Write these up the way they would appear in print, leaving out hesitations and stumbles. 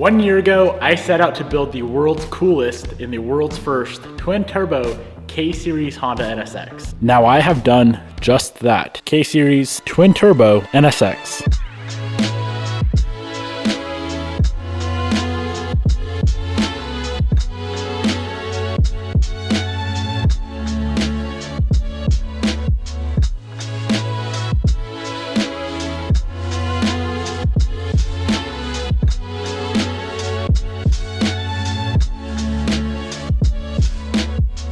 1 year ago, I set out to build the world's coolest and the world's first twin-turbo K-Series Honda NSX. Now I have done just that. K-Series twin-turbo NSX.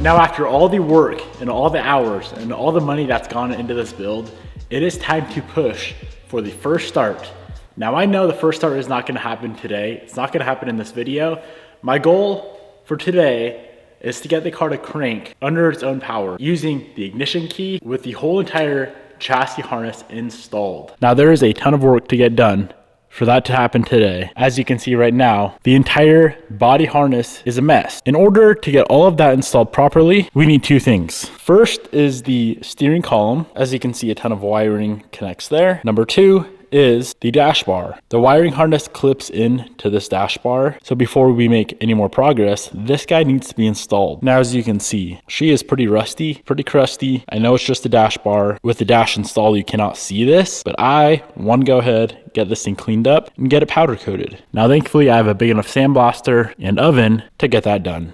Now after all the work and all the hours and all the money that's gone into this build, it is time to push for the first start. Now I know the first start is not gonna happen today. It's not gonna happen in this video. My goal for today is to get the car to crank under its own power using the ignition key with the whole entire chassis harness installed. Now there is a ton of work to get done for that to happen today. As you can see right now, the entire body harness is a mess. In order to get all of that installed properly, we need two things. First is the steering column. As you can see, a ton of wiring connects there. Number two is the dash bar. The wiring harness clips in to this dash bar. So before we make any more progress, this guy needs to be installed. Now, as you can see, she is pretty rusty, pretty crusty. I know it's just a dash bar. With the dash installed, you cannot see this, but I want to go ahead, get this thing cleaned up and get it powder coated. Now, thankfully, I have a big enough sandblaster and oven to get that done.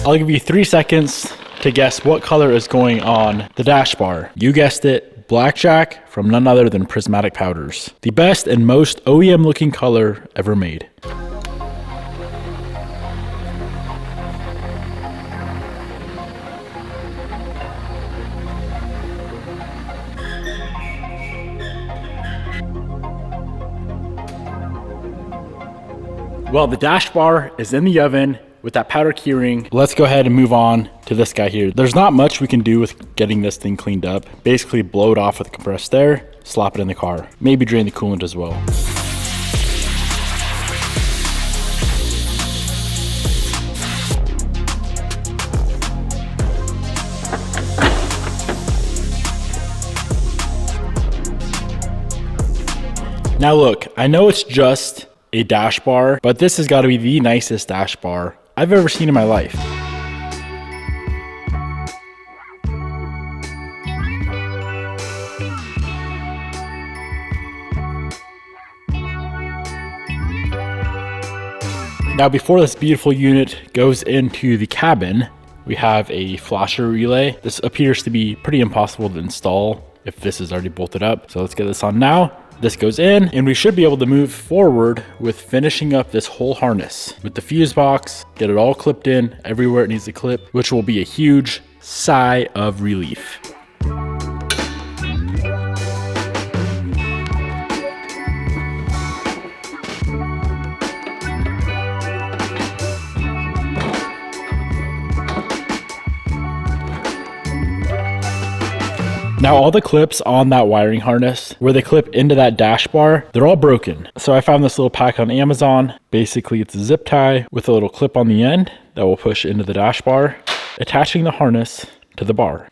I'll give you 3 seconds to guess what color is going on the dash bar. You guessed it, blackjack from none other than prismatic powders. The best and most OEM looking color ever made. Well, the dash bar is in the oven with that powder keyring. Let's go ahead and move on to this guy here. There's not much we can do with getting this thing cleaned up. Basically blow it off with compressed air, slap it in the car. Maybe drain the coolant as well. Now look, I know it's just a dash bar, but this has got to be the nicest dash bar I've ever seen in my life. Now before this beautiful unit goes into the cabin, we have a flasher relay. This appears to be pretty impossible to install if this is already bolted up. So let's get this on now. This goes in and we should be able to move forward with finishing up this whole harness with the fuse box, get it all clipped in everywhere it needs to clip, which will be a huge sigh of relief. Now all the clips on that wiring harness where they clip into that dash bar, they're all broken. So I found this little pack on Amazon. Basically it's a zip tie with a little clip on the end that will push into the dash bar, attaching the harness to the bar.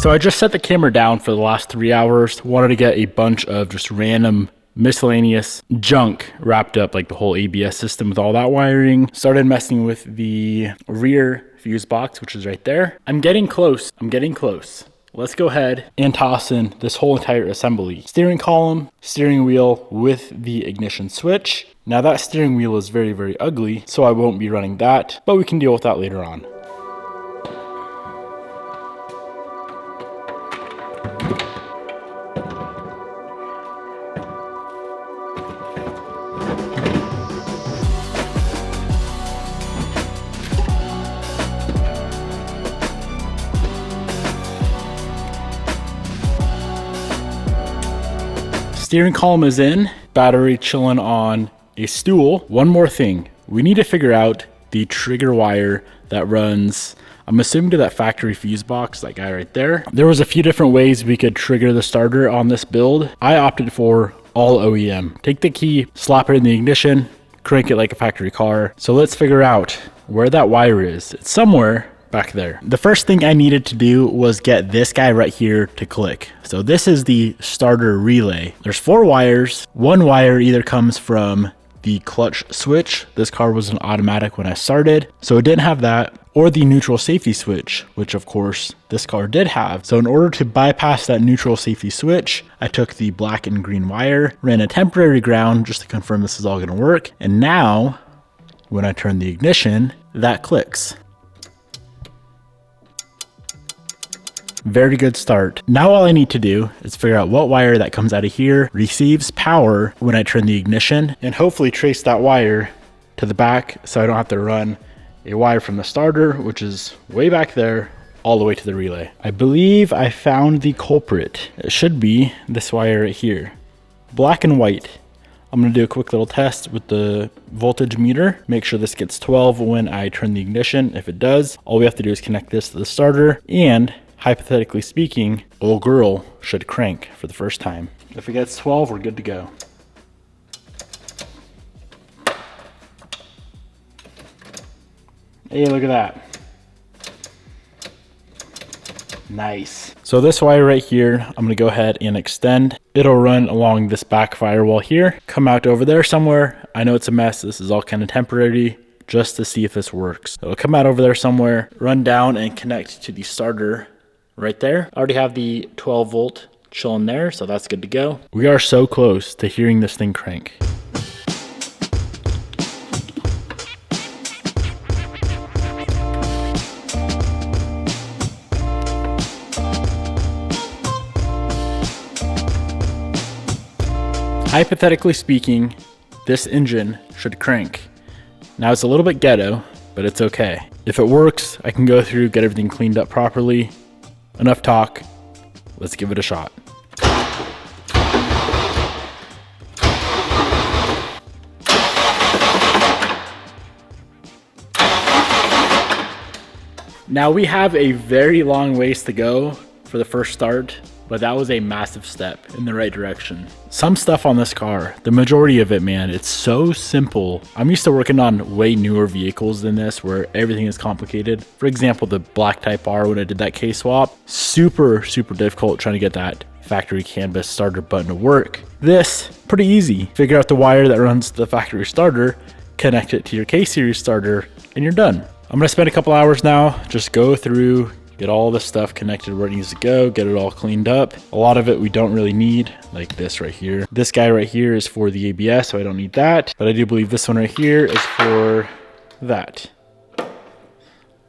So I just set the camera down for the last 3 hours. Wanted to get a bunch of just random miscellaneous junk wrapped up, like the whole ABS system with all that wiring. Started messing with the rear fuse box, which is right there. I'm getting close. Let's go ahead and toss in this whole entire assembly. Steering column, steering wheel with the ignition switch. Now that steering wheel is very, very ugly, so I won't be running that, but we can deal with that later on. Steering column is in, battery chilling on a stool. One more thing, we need to figure out the trigger wire that runs, I'm assuming, to that factory fuse box, that guy right there. There was a few different ways we could trigger the starter on this build. I opted for all OEM. Take the key, slap it in the ignition, crank it like a factory car. So let's figure out where that wire is. It's somewhere back there. The first thing I needed to do was get this guy right here to click. So this is the starter relay. There's 4 wires. One wire either comes from the clutch switch. This car was an automatic when I started, so it didn't have that, or the neutral safety switch, which of course this car did have. So in order to bypass that neutral safety switch, I took the black and green wire, ran a temporary ground just to confirm this is all gonna work. And now when I turn the ignition, that clicks. Very good start. Now all I need to do is figure out what wire that comes out of here receives power when I turn the ignition, and hopefully trace that wire to the back so I don't have to run a wire from the starter, which is way back there, all the way to the relay. I believe I found the culprit. It should be this wire right here, black and white. I'm gonna do a quick little test with the voltage meter. Make sure this gets 12 when I turn the ignition. If it does, all we have to do is connect this to the starter, and hypothetically speaking, old girl should crank for the first time. If it gets 12, we're good to go. Hey, look at that. Nice. So this wire right here, I'm gonna go ahead and extend. It'll run along this back firewall here, come out over there somewhere. I know it's a mess. This is all kind of temporary, just to see if this works. It'll come out over there somewhere, run down and connect to the starter right there. I already have the 12 volt chilling there, so that's good to go. We are so close to hearing this thing crank. Hypothetically speaking, this engine should crank. Now it's a little bit ghetto, but it's okay. If it works, I can go through, get everything cleaned up properly. Enough talk, let's give it a shot. Now we have a very long ways to go for the first start, but that was a massive step in the right direction. Some stuff on this car, the majority of it, man, it's so simple. I'm used to working on way newer vehicles than this, where everything is complicated. For example, the black Type R, when I did that K-swap, super difficult trying to get that factory canvas starter button to work. This, pretty easy. Figure out the wire that runs the factory starter, connect it to your K-series starter, and you're done. I'm gonna spend a couple hours now, just go through, get all this stuff connected where it needs to go, get it all cleaned up. A lot of it we don't really need, like this right here. This guy right here is for the ABS, so I don't need that. But I do believe this one right here is for that.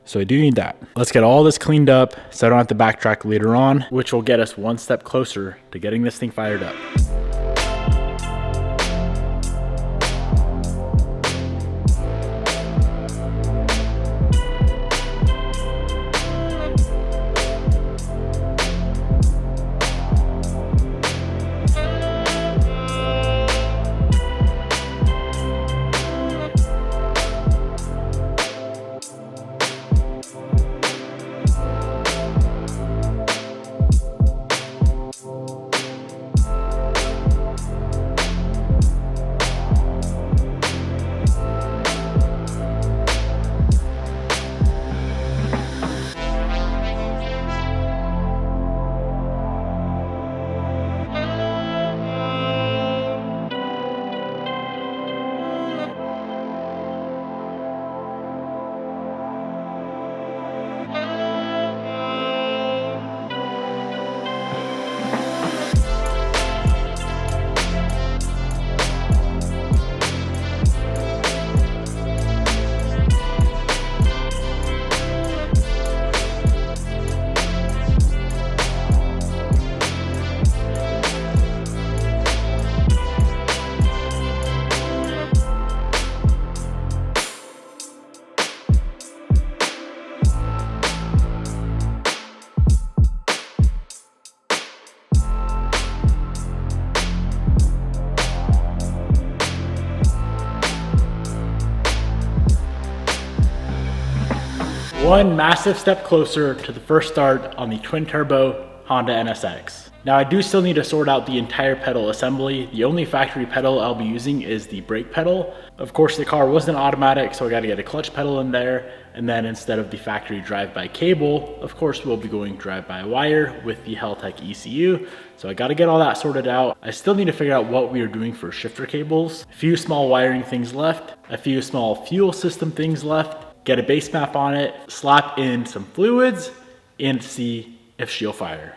So I do need that. Let's get all this cleaned up so I don't have to backtrack later on, which will get us one step closer to getting this thing fired up. One massive step closer to the first start on the twin turbo Honda NSX. Now I do still need to sort out the entire pedal assembly. The only factory pedal I'll be using is the brake pedal. Of course the car wasn't automatic, so I gotta get a clutch pedal in there. And then instead of the factory drive-by cable, of course we'll be going drive-by-wire with the Heltec ECU. So I gotta get all that sorted out. I still need to figure out what we are doing for shifter cables. A few small wiring things left, a few small fuel system things left, get a base map on it, slap in some fluids, and see if she'll fire.